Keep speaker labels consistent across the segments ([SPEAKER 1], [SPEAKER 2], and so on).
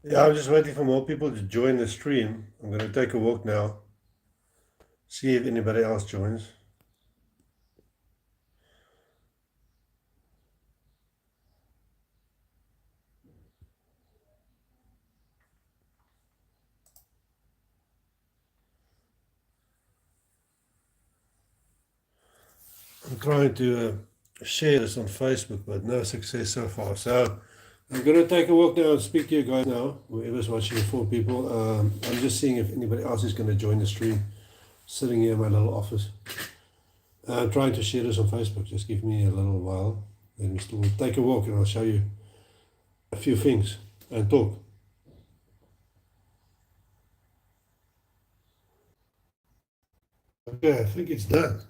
[SPEAKER 1] Yeah, I'm just waiting for more people to join the stream. I'm going to take a walk now, see if anybody else joins. I'm trying to share this on Facebook, but no success so far. So I'm going to take a walk now and speak to you guys now. Whoever's watching, four people. I'm just seeing if anybody else is going to join the stream. Sitting here in my little office. I'm trying to share this on Facebook. Just give me a little while. Then we'll take a walk and I'll show you a few things and talk. Okay, I think it's done.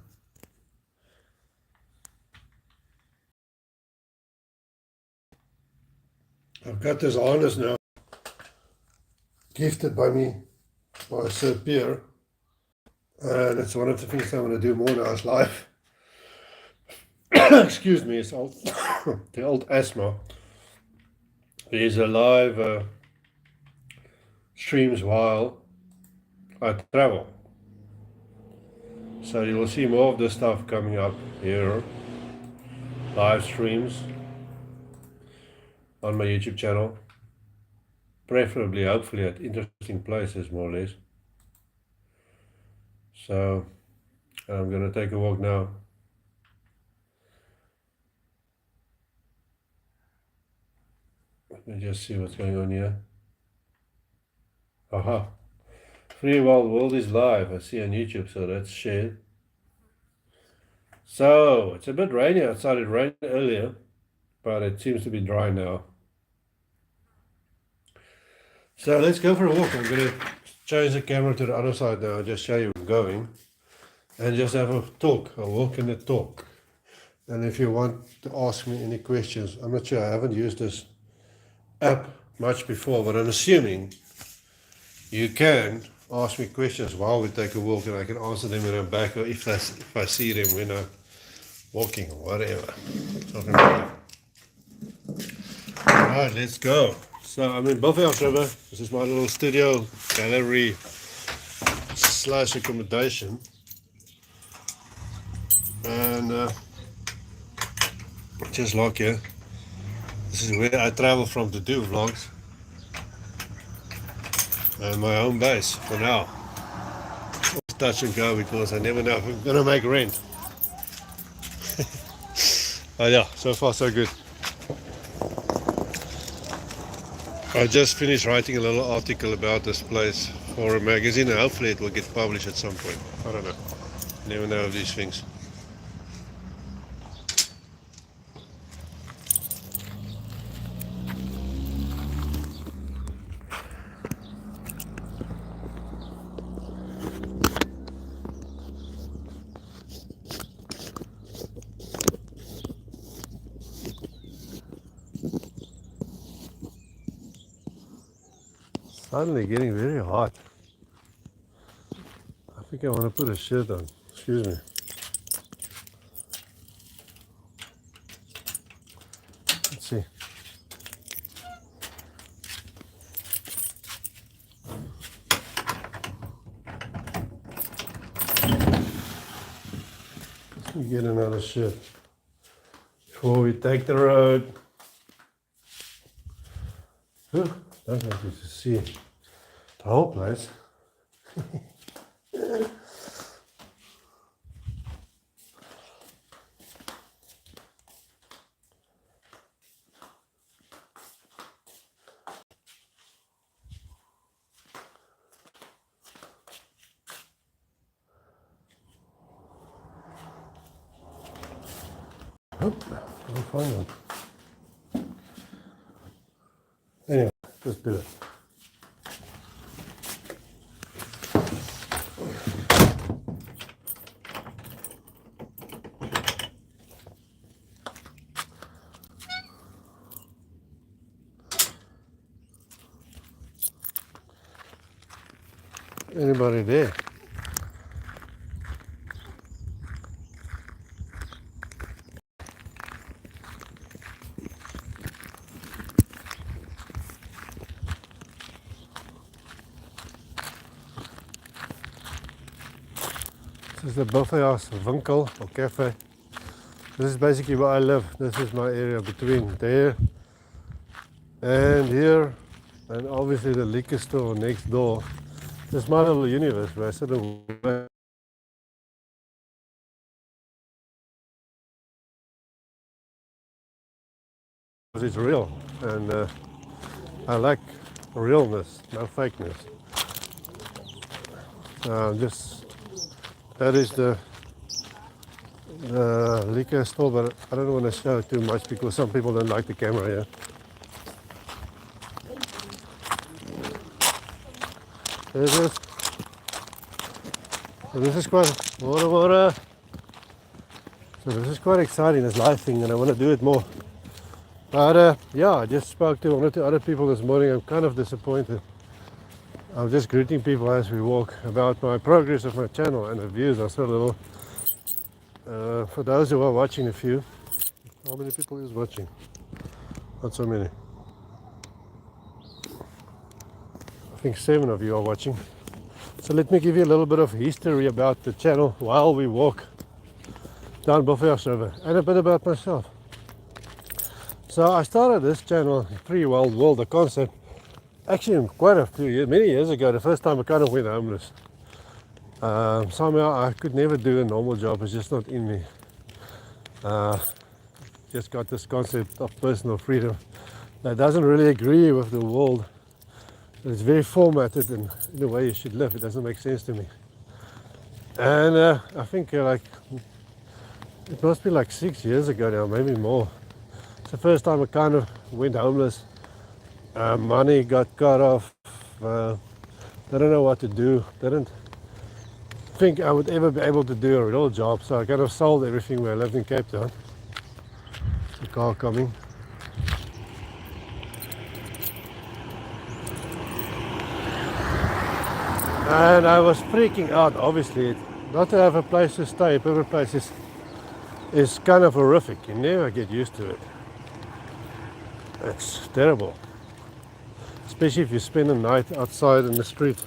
[SPEAKER 1] I've got this harness now, gifted by me by Sir Pierre, and it's one of the things I want to do more now is live. Excuse me, it's old, the old asthma. There's a live streams while I travel. So you'll see more of this stuff coming up here, live streams on my YouTube channel, preferably, hopefully, at interesting places, more or less. So I'm going to take a walk now. Let me just see what's going on here. Aha. Free Wild World is live, I see on YouTube, so that's shared. So, it's a bit rainy outside. It rained earlier, but it seems to be dry now. So, let's go for a walk. I'm going to change the camera to the other side now, just show you where I'm going, and just have a talk, a walk and a talk. And if you want to ask me any questions, I'm not sure, I haven't used this app much before, but I'm assuming you can ask me questions while we take a walk and I can answer them when I'm back, or if I see them when I'm walking or whatever. Alright, let's go. So I'm in Buffalo River. This is my little studio gallery slash accommodation. And just like here, this is where I travel from to do vlogs. And my home base for now. Touch and go because I never know if I'm gonna make rent. But yeah, so far so good. I just finished writing a little article about this place for a magazine and hopefully it will get published at some point. I don't know. Never know of these things. Suddenly getting very hot. I think I want to put a shirt on. Excuse me. Let's see. Let me get another shirt before we take the road. Don't want you to see the whole place. Oh, I'll find one. Anyway, let's do it. Anybody there? This is the Buffethouse Winkel or cafe. This is basically where I live. This is my area between there and here, and obviously the liquor store next door. This is my little universe where I sit and work. It's real, and I like realness, no fakeness. Just that is the liquor store, but I don't want to show it too much because some people don't like the camera here. There it is. So this is quite water. So this is quite exciting, this live thing, and I want to do it more. But yeah, I just spoke to one or two other people this morning. I'm kind of disappointed. I'm just greeting people as we walk about my progress of my channel and the views are so little. For those who are watching a few, how many people is watching? Not so many. I think 7 of you are watching. So let me give you a little bit of history about the channel while we walk down Buffethouse River and a bit about myself. So I started this channel, Free Wild World, the concept, actually quite a few years, many years ago. The first time I kind of went homeless. Somehow I could never do a normal job, it's just not in me. Just got this concept of personal freedom that doesn't really agree with the world. It's very formatted in the way you should live. It doesn't make sense to me. And I think like it must be like 6 years ago now, maybe more. It's the first time I kind of went homeless. Money got cut off. Didn't know what to do. Didn't think I would ever be able to do a real job. So I kind of sold everything where I lived in Cape Town. The car coming. And I was freaking out, obviously. Not to have a place to stay, every place is kind of horrific. You never get used to it. It's terrible. Especially if you spend a night outside in the street.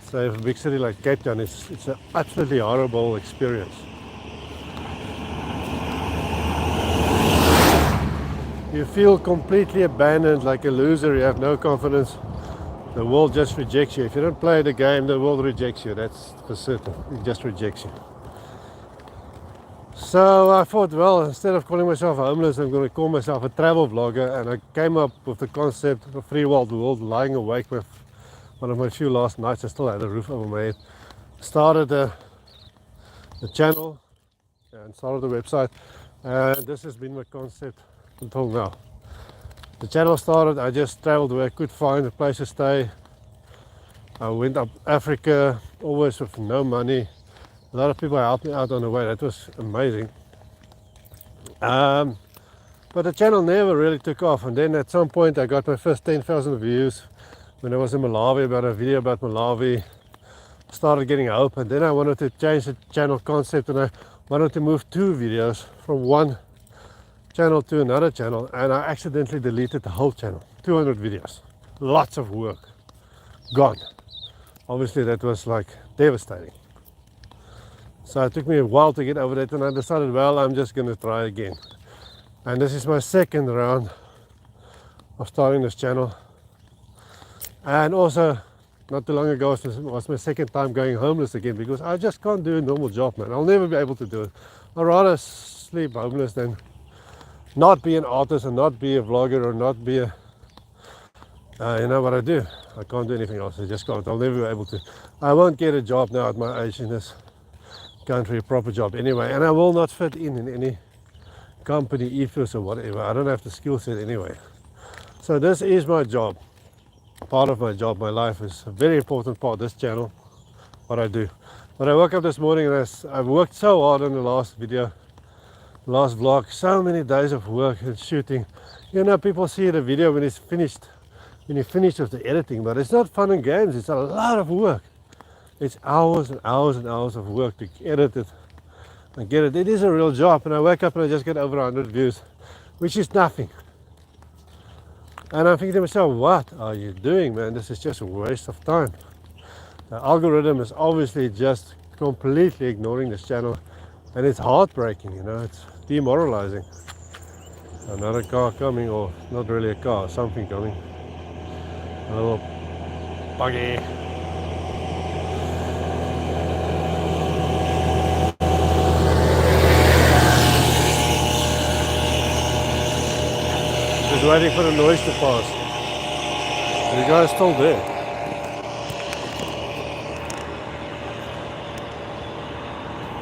[SPEAKER 1] So if a big city like Cape Town, it's an absolutely horrible experience. You feel completely abandoned, like a loser, you have no confidence. The world just rejects you. If you don't play the game, the world rejects you. That's for certain. It just rejects you. So I thought, well, instead of calling myself homeless, I'm going to call myself a travel vlogger. And I came up with the concept of Free Wild World, lying awake with one of my few last nights. I still had a roof over my head. Started the channel and started the website. And this has been my concept until now. The channel started, I just traveled where I could find a place to stay. I went up Africa, always with no money. A lot of people helped me out on the way, that was amazing. But the channel never really took off, and then at some point I got my first 10,000 views when I was in Malawi, about a video about Malawi. Started getting hope, and then I wanted to change the channel concept, and I wanted to move 2 videos from one channel to another channel, and I accidentally deleted the whole channel. 200 videos, lots of work gone. Obviously that was like devastating. So it took me a while to get over that, and I decided, well, I'm just going to try again. And this is my second round of starting this channel. And also not too long ago was my second time going homeless again, because I just can't do a normal job, man. I'll never be able to do it. I'd rather sleep homeless than not be an artist and not be a vlogger or not be a you know what I do. I can't do anything else. I just can't. I'll never be able to. I won't get a job now at my age in this country, a proper job anyway, and I will not fit in any company ethos or whatever. I don't have the skill set anyway. So this is my job, part of my job. My life is a very important part of this channel, what I do. But I woke up this morning and I've worked so hard on the last video, last vlog, so many days of work and shooting. You know, people see the video when it's finished, when you finish with the editing, but it's not fun and games. It's a lot of work. It's hours and hours and hours of work to edit it and get it. It is a real job, and I wake up and I just get over 100 views, which is nothing. And I'm thinking to myself, what are you doing, man? This is just a waste of time. The algorithm is obviously just completely ignoring this channel, and it's heartbreaking, you know, it's demoralizing. Another car coming, or not really a car, something coming. A little buggy. Just waiting for the noise to pass. The guy's still there.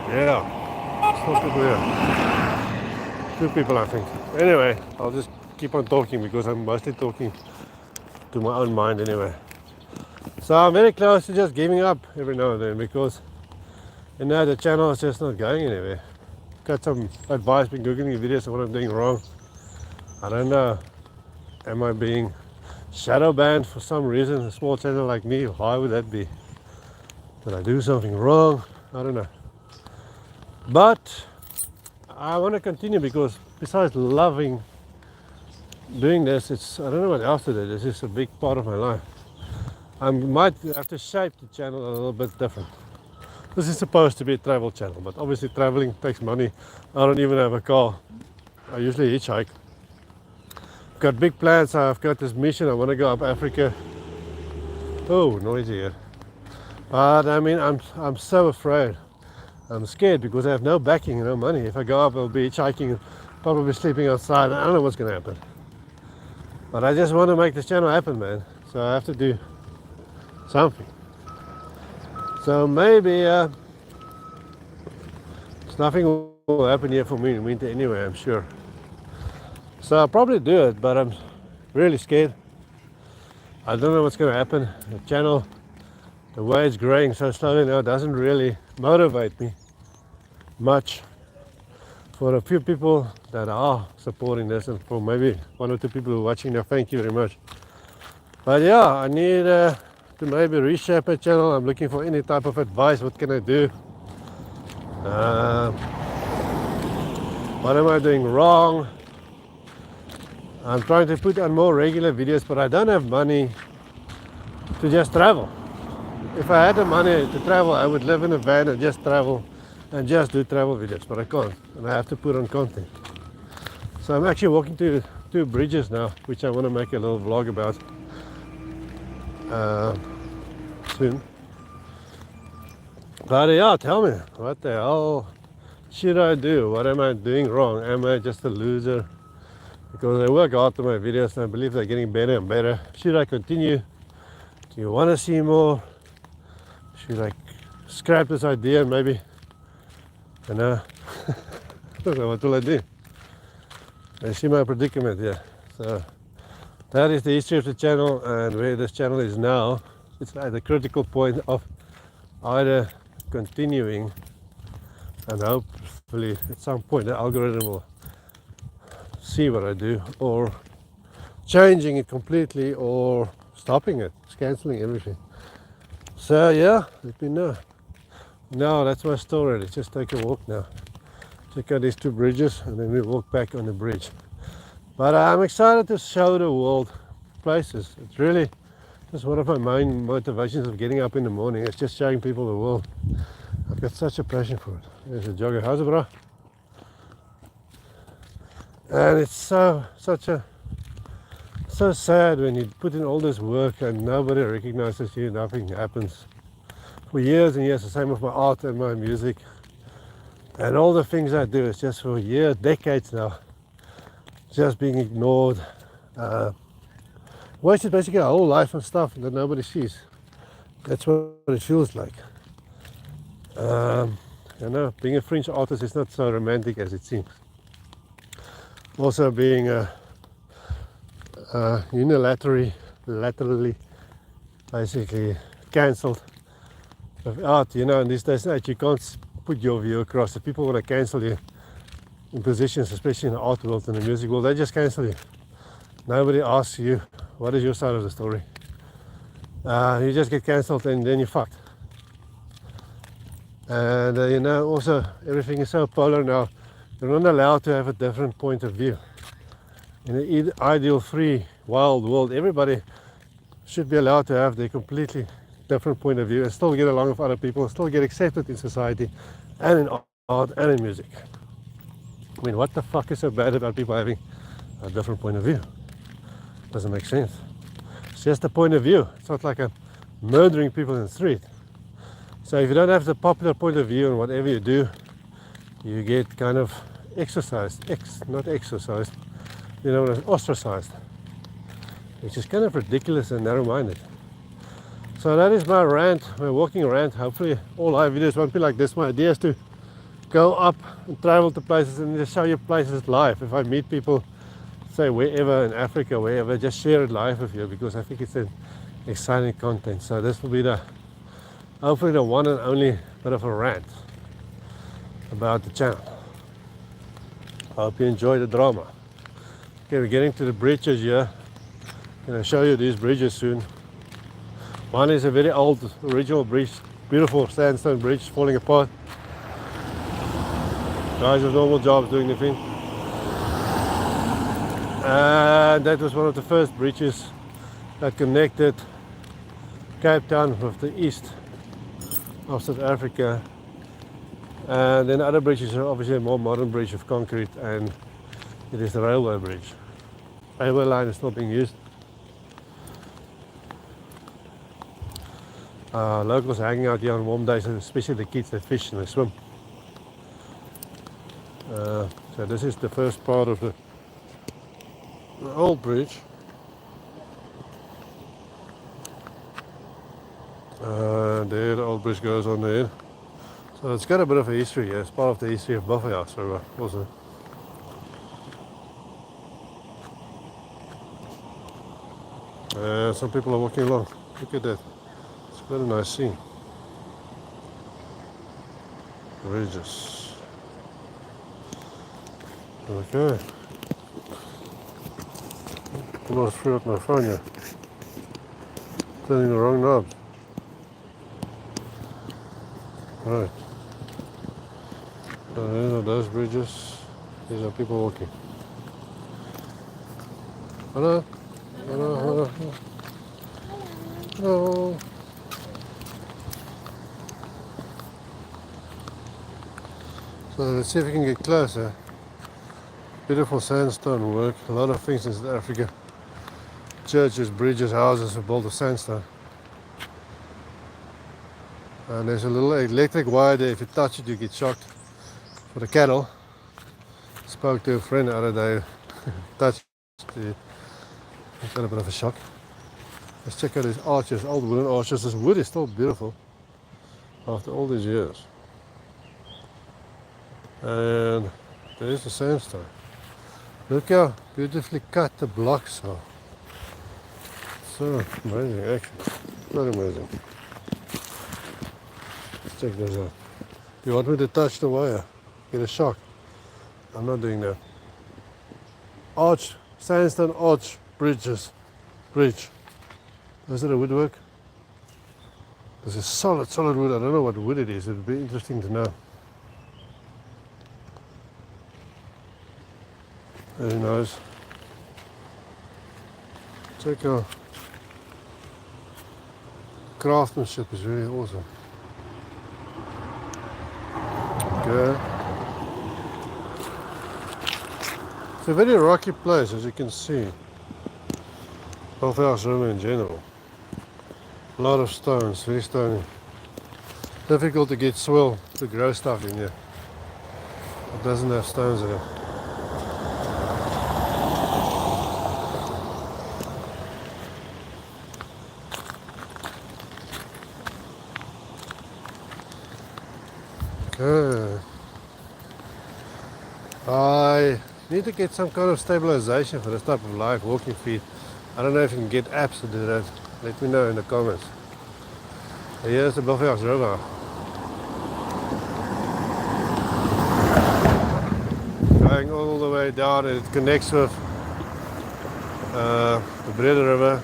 [SPEAKER 1] Yeah, still people here. 2 people, I think. Anyway, I'll just keep on talking because I'm mostly talking to my own mind anyway. So I'm very close to just giving up every now and then because, you know, the channel is just not going anywhere. Got some advice, been googling videos of what I'm doing wrong. I don't know. Am I being shadow banned for some reason? A small channel like me, why would that be? Did I do something wrong? I don't know. But I want to continue because besides loving doing this, I don't know what else to do. This is a big part of my life. I might have to shape the channel a little bit different. This is supposed to be a travel channel, but obviously traveling takes money. I don't even have a car. I usually hitchhike. Got big plans. I've got this mission. I want to go up Africa. Oh, noisy here. But I mean, I'm so afraid. I'm scared because I have no backing, no money. If I go up, I'll be hitchhiking, probably sleeping outside. I don't know what's going to happen. But I just want to make this channel happen, man. So I have to do something. So maybe nothing will happen here for me in winter anyway, I'm sure. So I'll probably do it, but I'm really scared. I don't know what's going to happen. The channel, the way it's growing so slowly now, doesn't really motivate me much. For a few people that are supporting this, and for maybe 1 or 2 people who are watching now, thank you very much. But yeah, I need to maybe reshape a channel. I'm looking for any type of advice. What can I do? What am I doing wrong? I'm trying to put on more regular videos, but I don't have money to just travel. If I had the money to travel, I would live in a van and just travel and just do travel videos, but I can't, and I have to put on content. So I'm actually walking to 2 bridges now, which I want to make a little vlog about soon. But yeah, tell me, what the hell should I do? What am I doing wrong? Am I just a loser? Because I work hard on my videos and I believe they're getting better and better. Should I continue? Do you want to see more? Should I scrap this idea and maybe, I don't know, what will I do? I see my predicament here. So that is the history of the channel, and where this channel is now. It's at the critical point of either continuing, and hopefully at some point the algorithm will see what I do, or changing it completely, or stopping it, cancelling everything. So yeah, let me know. Now that's my story. Let's just take a walk now. Check out these 2 bridges and then we walk back on the bridge. But I'm excited to show the world places. It's really just one of my main motivations of getting up in the morning. It's just showing people the world. I've got such a passion for it. There's a jogger. How's it, bro? And it's so sad when you put in all this work and nobody recognizes you, nothing happens. For years and years, the same with my art and my music. And all the things I do is just for years, decades now, just being ignored. Wasted basically a whole life on stuff that nobody sees. That's what it feels like. You know, being a French artist is not so romantic as it seems. Also being unilaterally basically cancelled of art, you know, in these days you can't put your view across. If people want to cancel you in positions, especially in the art world and the music world, they just cancel you. Nobody asks you, what is your side of the story? You just get cancelled and then you're fucked. And you know, also everything is so polar now. You're not allowed to have a different point of view. In an ideal, free, wild world, everybody should be allowed to have their completely different point of view and still get along with other people, still get accepted in society and in art and in music. I mean, what the fuck is so bad about people having a different point of view? Doesn't make sense. It's just a point of view. It's not like I'm murdering people in the street. So if you don't have the popular point of view on whatever you do, you get kind of not exercised, you know, ostracized, which is kind of ridiculous and narrow-minded. So that is my rant, my walking rant. Hopefully all live videos won't be like this. My idea is to go up and travel to places and just show you places live. If I meet people, say wherever in Africa, wherever, just share it live with you, because I think it's an exciting content. So this will be hopefully the one and only bit of a rant about the channel. I hope you enjoy the drama. Okay, we're getting to the bridges here. I'm going to show you these bridges soon. One is a very old original bridge, beautiful sandstone bridge falling apart. Guys with normal jobs doing the thing. And that was one of the first bridges that connected Cape Town with the east of South Africa. And then other bridges are obviously a more modern bridge of concrete, and it is the railway bridge. Railway line is still being used. Locals hanging out here on warm days, especially the kids that fish and they swim. So this is the first part of the old bridge. There the old bridge goes on there. So it's got a bit of a history here. It's part of the history of Buffalo River also. Some people are walking along. Look at that. It's quite a nice scene. Bridges. Okay. Almost threw up my phone here. Turning the wrong knob. Right. So these are those bridges. These are people walking. Hello? Hello, hello. Hello. So let's see if we can get closer. Beautiful sandstone work. A lot of things in South Africa. Churches, bridges, houses are built of sandstone. And there's a little electric wire there. If you touch it, you get shocked. For the cattle. Spoke to a friend the other day. Touched it. I got a bit of a shock. Let's check out these arches, old wooden arches. This wood is still beautiful after all these years. And there's the sandstone. Look how beautifully cut the blocks are. So amazing, actually. Not amazing. Let's check this out. You want me to touch the wire? Get a shock. I'm not doing that. Arch, sandstone arch bridge. Is it a woodwork? This is solid wood. I don't know what wood it is. It would be interesting to know. Very nice. Check out. Craftsmanship is really awesome. Okay. It's a very rocky place, as you can see. Buffalo River in general. A lot of stones, very stony. Difficult to get soil to grow stuff in here. It doesn't have stones in it. Okay. I need to get some kind of stabilization for this type of live walking feet. I don't know if you can get apps to do that. Let me know in the comments. Here's the Buffalo River. Going all the way down, and it connects with the Breda River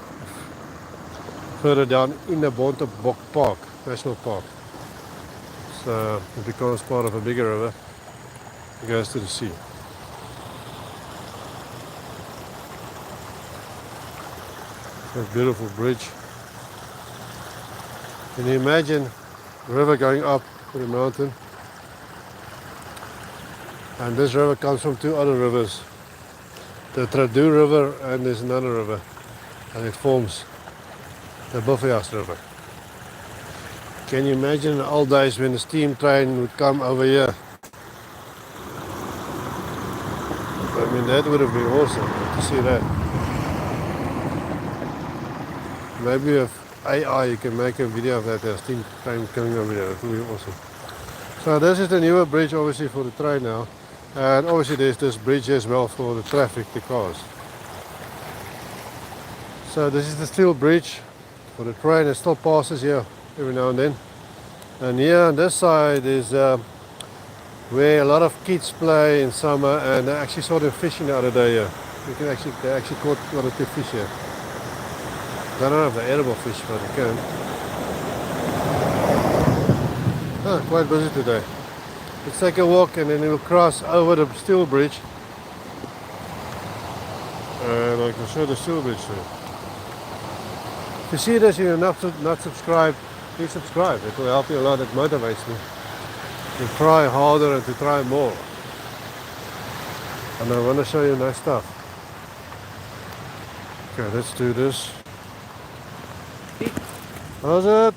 [SPEAKER 1] further down in the Bontebok Park, National Park. So it becomes part of a bigger river. It goes to the sea. A beautiful bridge. Can you imagine the river going up the mountain? And this river comes from two other rivers. The Tradu River and there's another river. And it forms the Buffias River. Can you imagine the old days when the steam train would come over here? I mean, that would have been awesome to see that. Maybe with AI you can make a video of that, the steam train coming over here. That would be awesome. So this is the newer bridge obviously for the train now. And obviously there's this bridge as well for the traffic, the cars. So this is the steel bridge for the train. It still passes here every now and then. And here on this side is where a lot of kids play in summer, and I actually saw them fishing the other day here. They actually caught a lot of big fish here. I don't know if they're edible fish, but they can. Oh, quite busy today. Let's take a walk and then we'll cross over the steel bridge. And I can show the steel bridge too. If you see this and you're not subscribed, please subscribe. It will help you a lot. It motivates me to try harder and to try more. And I want to show you nice stuff. Okay, let's do this. How's it?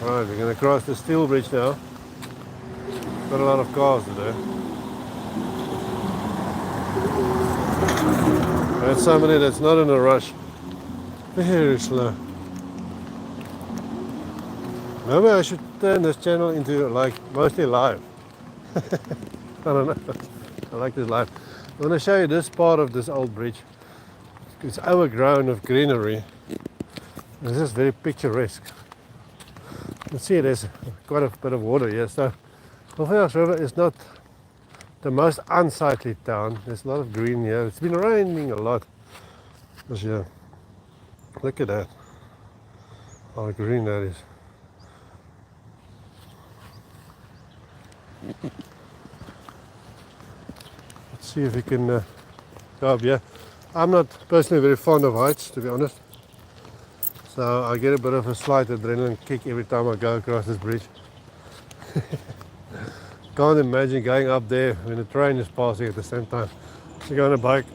[SPEAKER 1] Right, we're going to cross the steel bridge now. Got a lot of cars today. That's somebody that's not in a rush. Very slow. Maybe I should turn this channel into like mostly live. I don't know. I like this live. I want to show you this part of this old bridge. It's overgrown with greenery. This is very picturesque. You can see there's quite a bit of water here. So Buffias River is not the most unsightly town. There's a lot of green here. It's been raining a lot this year. Look at that. How green that is. Let's see if we can go up here. I'm not personally very fond of heights, to be honest. So I get a bit of a slight adrenaline kick every time I go across this bridge. Can't imagine going up there when the train is passing at the same time. So you go on a bike.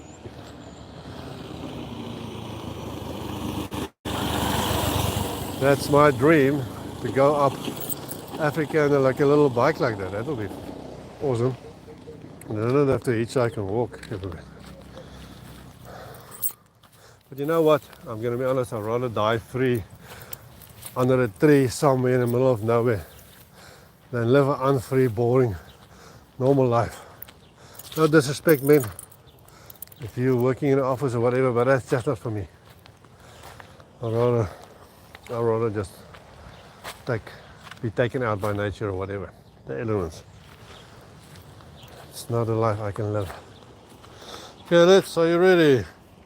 [SPEAKER 1] That's my dream, to go up Africa on like a little bike like that. That'll be awesome. And I don't have to hitchhike and walk everywhere. But you know what? I'm going to be honest, I'd rather die free under a tree somewhere in the middle of nowhere than live an unfree, boring, normal life. No disrespect, man, if you're working in an office or whatever, but that's just not for me. I'd rather just be taken out by nature or whatever, the elements. It's not a life I can live. Okay, are you ready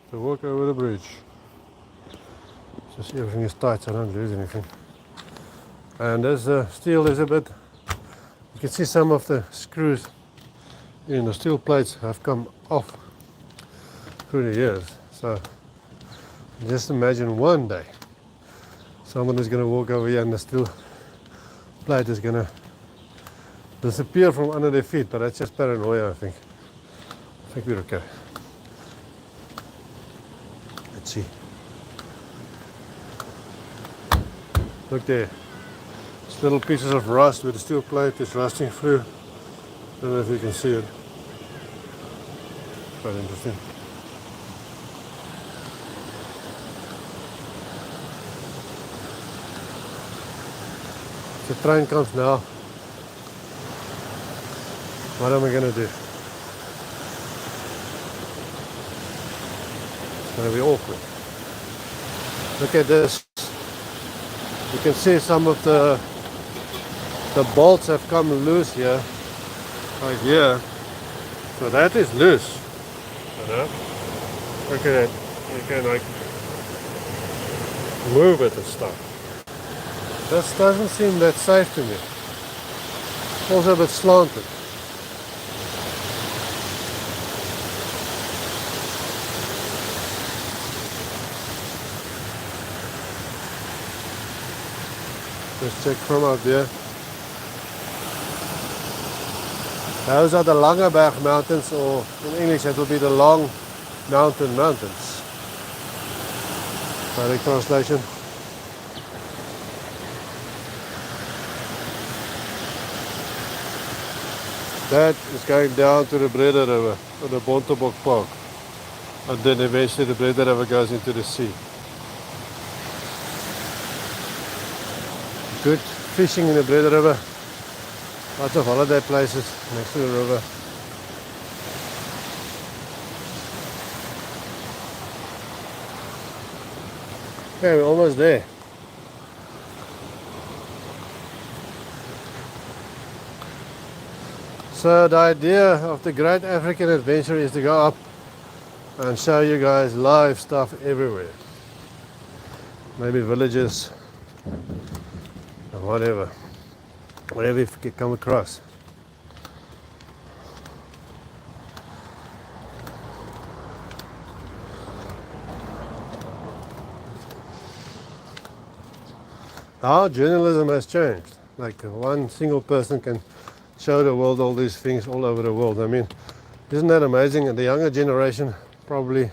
[SPEAKER 1] to walk over the bridge? Just everything is tight so I don't lose anything. And as the steel is a bit, you can see some of the screws in the steel plates have come off through the years. So just imagine one day someone is going to walk over here and the steel plate is going to disappear from under their feet, but that's just paranoia, I think. I think we're okay. Let's see. Look there. It's little pieces of rust where the steel plate is rusting through. I don't know if you can see it. Quite interesting. The train comes now. What am I going to do? It's going to be awkward. Look at this. You can see some of the bolts have come loose here. Right here. So that is loose. You know? Look at that. You can like move it and stuff. This doesn't seem that safe to me. It's also a bit slanted. Let's check from out there. Those are the Langeberg Mountains, or in English it will be the Long Mountain Mountains. Direct translation. That is going down to the Breda River, or the Bontebok Park. And then eventually the Breda River goes into the sea. Good fishing in the Breda River. Lots of holiday places next to the river. Okay, we're almost there. So the idea of the Great African Adventure is to go up and show you guys live stuff everywhere. Maybe villages or whatever you can come across. How journalism has changed. Like one single person can show the world all these things all over the world. I mean, isn't that amazing? And the younger generation probably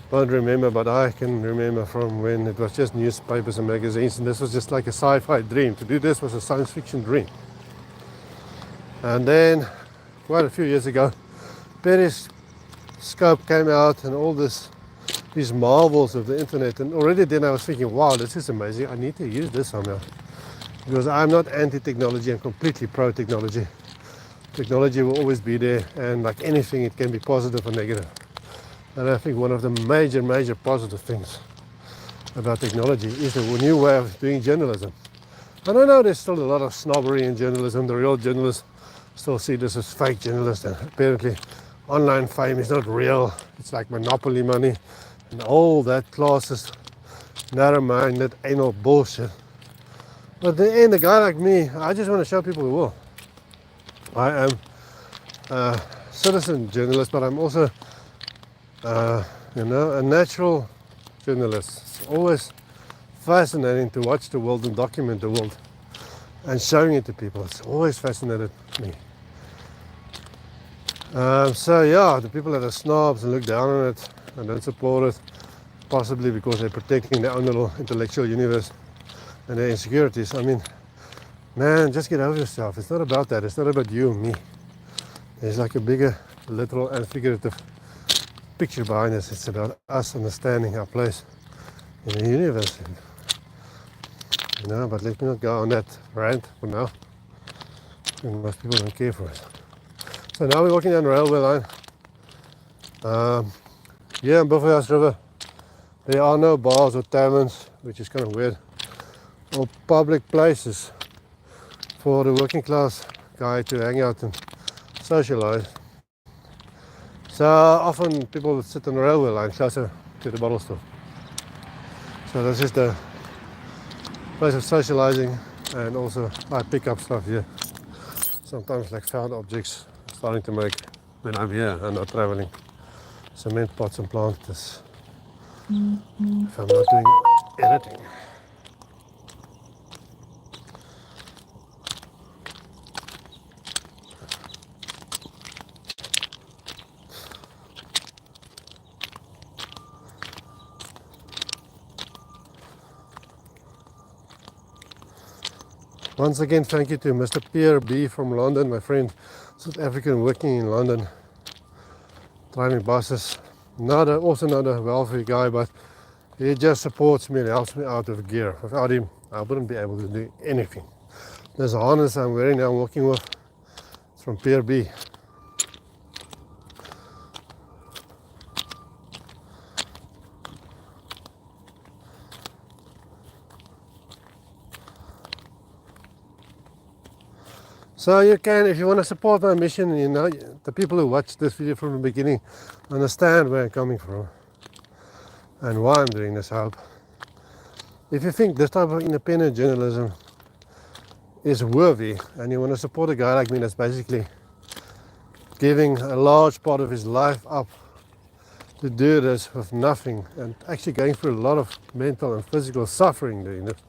[SPEAKER 1] won't remember, but I can remember from when it was just newspapers and magazines, and this was just like a sci-fi dream. To do this was a science fiction dream. And then, quite a few years ago, Periscope came out and all these marvels of the internet, and already then I was thinking, wow, this is amazing. I need to use this somehow. Because I'm not anti-technology, I'm completely pro-technology. Technology will always be there, and like anything, it can be positive or negative. And I think one of the major positive things about technology is the new way of doing journalism. And I know there's still a lot of snobbery in journalism. The real journalists still see this as fake journalists, and apparently online fame is not real. It's like monopoly money and all that classist, narrow-minded, anal bullshit. But at the end, a guy like me, I just want to show people the world. I am a citizen journalist, but I'm also, a natural journalist. It's always fascinating to watch the world and document the world and showing it to people. It's always fascinated me. So yeah, the people that are snobs and look down on it and don't support it, possibly because they're protecting their own little intellectual universe and their insecurities. I mean, man, just get over yourself. It's not about that. It's not about you and me. There's like a bigger literal and figurative picture behind us. It's about us understanding our place in the universe. But let me not go on that rant for now. Most people don't care for it. So now we're walking down the railway line. Here in Buffalo's River, there are no bars or taverns, which is kind of weird, or public places for the working class guy to hang out and socialize. So often people sit on the railway line closer to the bottle store. So that's just a place of socializing, and also I pick up stuff here. Sometimes like found objects starting to make when I'm here and not traveling. Cement pots and planters. If I'm not doing editing. Once again, thank you to Mr. Pierre B from London, my friend, South African working in London, driving buses. Also not a wealthy guy, but he just supports me and helps me out with gear. Without him, I wouldn't be able to do anything. This harness I'm wearing now, I'm working with, it's from Pierre B. So you can, if you want to support my mission, the people who watch this video from the beginning understand where I'm coming from and why I'm doing this. I hope. If you think this type of independent journalism is worthy and you want to support a guy like me that's basically giving a large part of his life up to do this with nothing and actually going through a lot of mental and physical suffering doing this,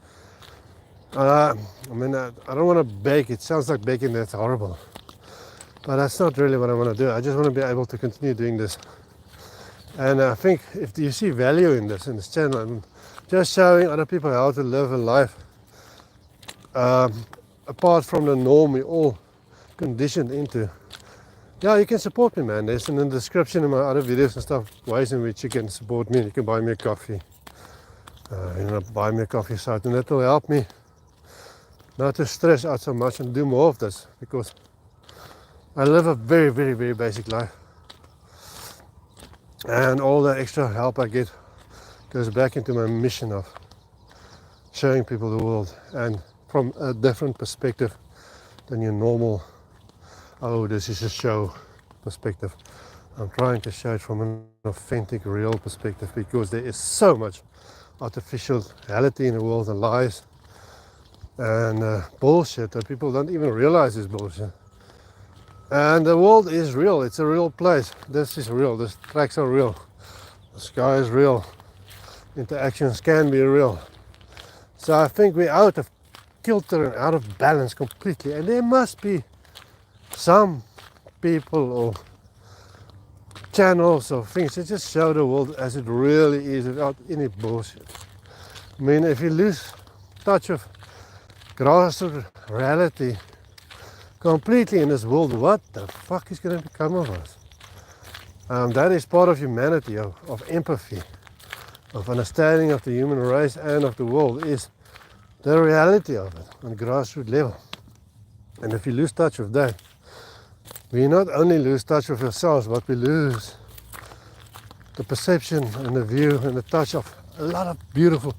[SPEAKER 1] I mean, I don't want to bake. It sounds like baking, that's horrible. But that's not really what I want to do. I just want to be able to continue doing this. And I think if you see value in this channel, and just showing other people how to live a life apart from the norm we all conditioned into. Yeah, you can support me, man. There's in the description in my other videos and stuff, ways in which you can support me. You can buy me a coffee. Buy me a coffee site, and that will help me not to stress out so much and do more of this, because I live a very, very, very basic life. And all the extra help I get goes back into my mission of showing people the world, and from a different perspective than your normal, oh, this is a show perspective. I'm trying to show it from an authentic, real perspective, because there is so much artificial reality in the world and lies and bullshit that people don't even realize is bullshit. And the world is real. It's a real place. This is real. The tracks are real. The sky is real. Interactions can be real. So I think we're out of kilter and out of balance completely. And there must be some people or channels or things that just show the world as it really is without any bullshit. I mean, if you lose touch of grassroots reality completely in this world, what the fuck is going to become of us? That is part of humanity, of empathy, of understanding of the human race and of the world, is the reality of it on a grassroots level. And if you lose touch with that, we not only lose touch with ourselves, but we lose the perception and the view and the touch of a lot of beautiful,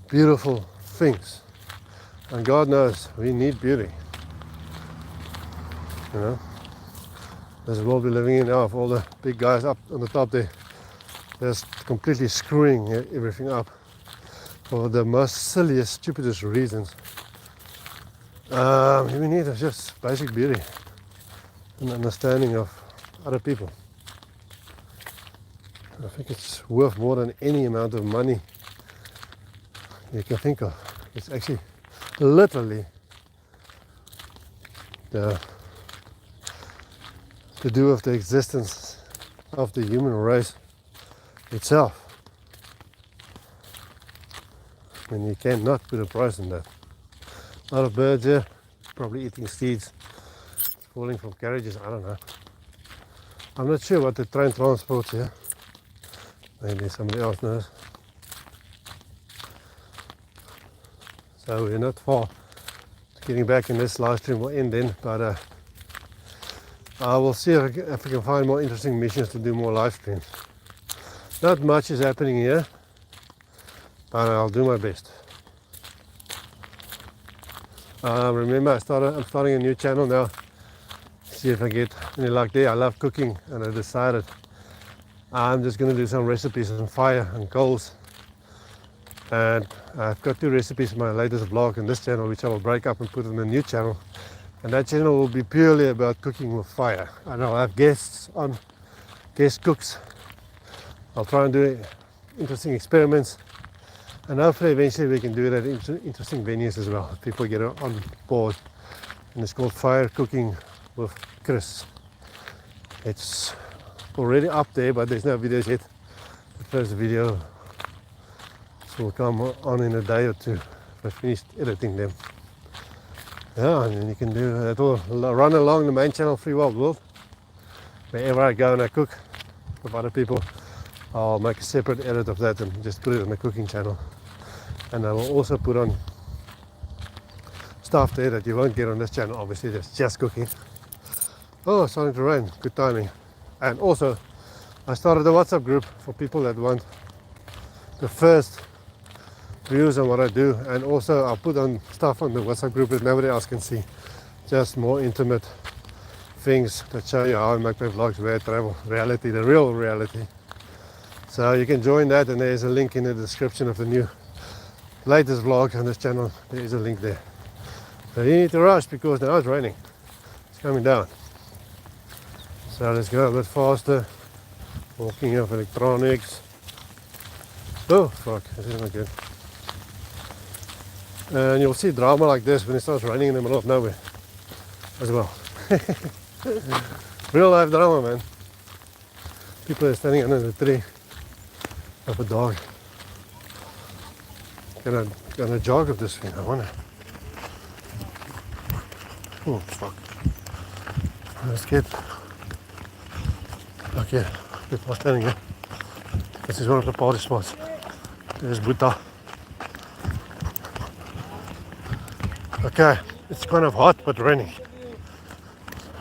[SPEAKER 1] beautiful things. And God knows we need beauty. You know, this world we're living in now, of all the big guys up on the top there, just completely screwing everything up for the most silliest, stupidest reasons. We need just basic beauty and understanding of other people. I think it's worth more than any amount of money you can think of. It's actually literally to do with the existence of the human race itself. And you cannot put a price on that. A lot of birds here, probably eating seeds, falling from carriages, I don't know. I'm not sure what the train transports here. Maybe somebody else knows. So we're not far. Getting back in this live stream will end then, but I will see if I can find more interesting missions to do more live streams. Not much is happening here, but I'll do my best. Remember, I'm starting a new channel now. See if I get any luck there. I love cooking, and I decided I'm just going to do some recipes on fire and coals. And I've got 2 recipes in my latest vlog in this channel, which I will break up and put in a new channel. And that channel will be purely about cooking with fire. And I'll have guests on, guest cooks. I'll try and do interesting experiments. And hopefully eventually we can do it at interesting venues as well. People get on board. And it's called Fire Cooking with Chris. It's already up there, but there's no videos yet. The first video will come on in a day or two if I finished editing them. Yeah, and then you can do it all, run along the main channel, Free Wild World. Wherever I go and I cook with other people, I'll make a separate edit of that and just put it on the cooking channel. And I will also put on stuff there that you won't get on this channel, obviously. That's just cooking. Oh, it's starting to rain, good timing. And also I started a WhatsApp group for people that want the first views on what I do, and also I'll put on stuff on the WhatsApp group that nobody else can see, just more intimate things that show you how I make my vlogs, where I travel, reality, the real reality. So you can join that, and there's a link in the description of the new latest vlog on this channel. There is a link there. So you need to rush because now it's raining, it's coming down. So let's go a bit faster. Walking of electronics. Oh fuck, this isn't good. And you'll see drama like this when it starts raining in the middle of nowhere as well. Real life drama, man. People are standing under the tree. Have a dog. Gonna jog up this thing, I wonder. Oh fuck. Let's get. Okay, people are standing here. This is one of the party spots. There's Buddha. Okay, it's kind of hot but raining.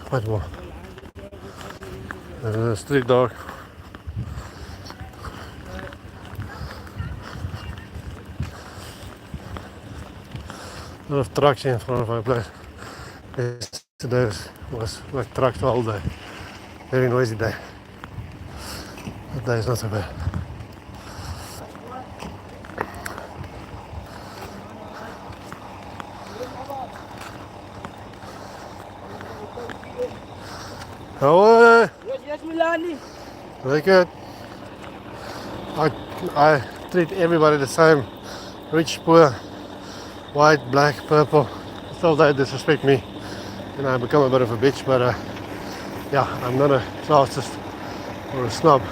[SPEAKER 1] Quite warm. There's a street dog. A lot of trucks in front of our place. Yesterday was like trucks all day. Very noisy day. That day is not so bad. How are you?
[SPEAKER 2] Yes, Milani.
[SPEAKER 1] Very good. I treat everybody the same. Rich, poor, white, black, purple. Still they disrespect me. And I become a bit of a bitch, but yeah, I'm not a classist or a snob.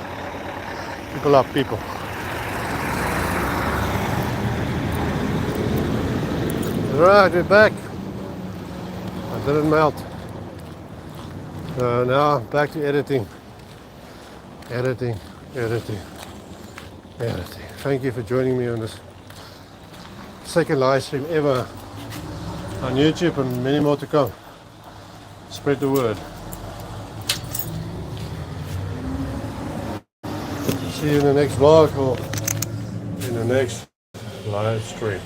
[SPEAKER 1] People are people. Alright, we're back. I didn't melt. Now back to editing. Editing. Thank you for joining me on this second live stream ever on YouTube, and many more to come. Spread the word. See you in the next vlog or in the next live stream.